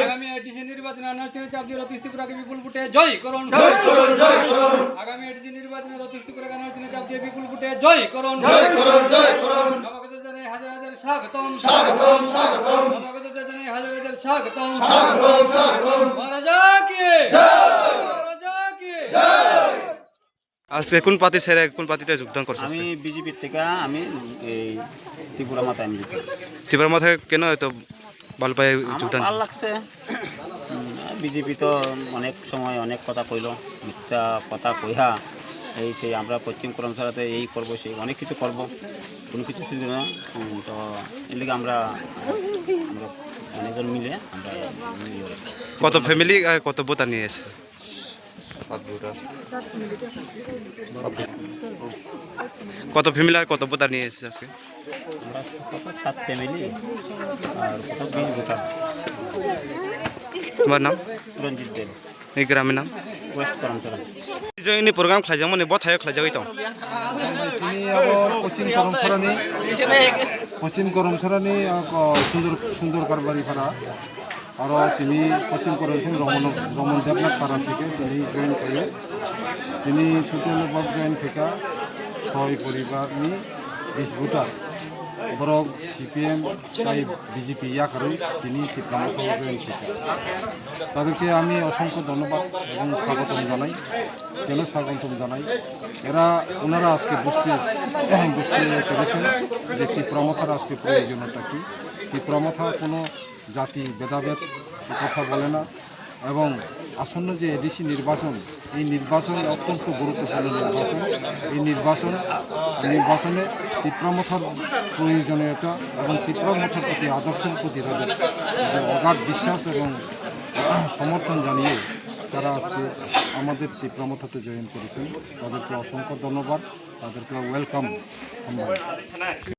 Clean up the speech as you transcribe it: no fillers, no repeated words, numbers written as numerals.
আগামী এডিসি নির্বাচনে আনারসের চাপ দিয়ে রতিশ ত্রিপুরাকে বিপুল ভোটে জয় করুন। আগামী এডিসি নির্বাচনে রতিশ ত্রিপুরাকে আনারসের চাপ দিয়ে বিপুল ভোটে জয় করুন। নবাগত জানাই হাজার হাজার স্বাগতম। নবাগত জানাই হাজার হাজার স্বাগতম। মহারাজা কি মহারাজা কি। আজকে কোন পার্টি ছেড়ে কোন পার্টিতে যোগদান করছে? আমি বিজেপির থেকে আমি এই ত্রিপুরা মাথায় আমি ত্রিপুরা মাথায় কেন এত ভালো পায় যোগদান? ভালো লাগছে। বিজেপি তো অনেক সময় অনেক কথা কইল, মিথ্যা কথা কইহা এই সেই আমরা পশ্চিম কর্মশালাতে এই করবো সেই অনেক কিছু করব, কোনো কিছু শুধু না। তো এর লিগে আমরা অনেকজন মিলে আমরা কত ফ্যামিলি আর কত ভোটার নিয়ে এসেছে? কত ফ্যামিলি আর কত ভোটার নিয়ে এসেছে আজকে? আমরা কত 7 ফ্যামিলি আর কত 20 ভোটার। তোমার নাম? রঞ্জিত দেব। এই গ্রামের নাম? ওয়েস্ট করমচলা। जोंनि प्रग्राम खालामोन बथायाव खालामजाबाय दं। তিনি পশ্চিম করমসরানি সুন্দর কারবারি পাড়া আর তিনি পশ্চিম করমসিং রমন দেবনাথ পাড়া থেকে তিনি জয়েন করেন। তিনি টোটাল জয়েন থেকে 6 পরিবারনি 20 ভোটার বরং সিপিএম তাই বিজেপি ইয়াকারই তিনি ত্রিপুরামাথায় জয়েন থেকে। তাদেরকে আমি অসংখ্য ধন্যবাদ এবং স্বাগতম জানাই। কেন স্বাগতম জানাই? ওনারা আজকে বুঝতে পেরেছেন যে ত্রিপুরামাথার আজকে প্রয়োজনীয়তা কী। ত্রিপুরামাথা কোনো জাতি ভেদাভেদ কথা বলে না এবং আসন্ন যে এডিসি নির্বাচন, এই নির্বাচন অত্যন্ত গুরুত্বপূর্ণ নির্বাচন। এই নির্বাচনে ত্রিপুরামাথার প্রয়োজনীয়তা এবং ত্রিপুরামাথার প্রতি আদর্শের প্রতি তাদের অগাধ বিশ্বাস এবং সমর্থন জানিয়ে তারা আজকে আমাদের ত্রিপুরামাথাতে জয়েন করেছেন। তাদেরকে অসংখ্য ধন্যবাদ, তাদেরকে ওয়েলকাম।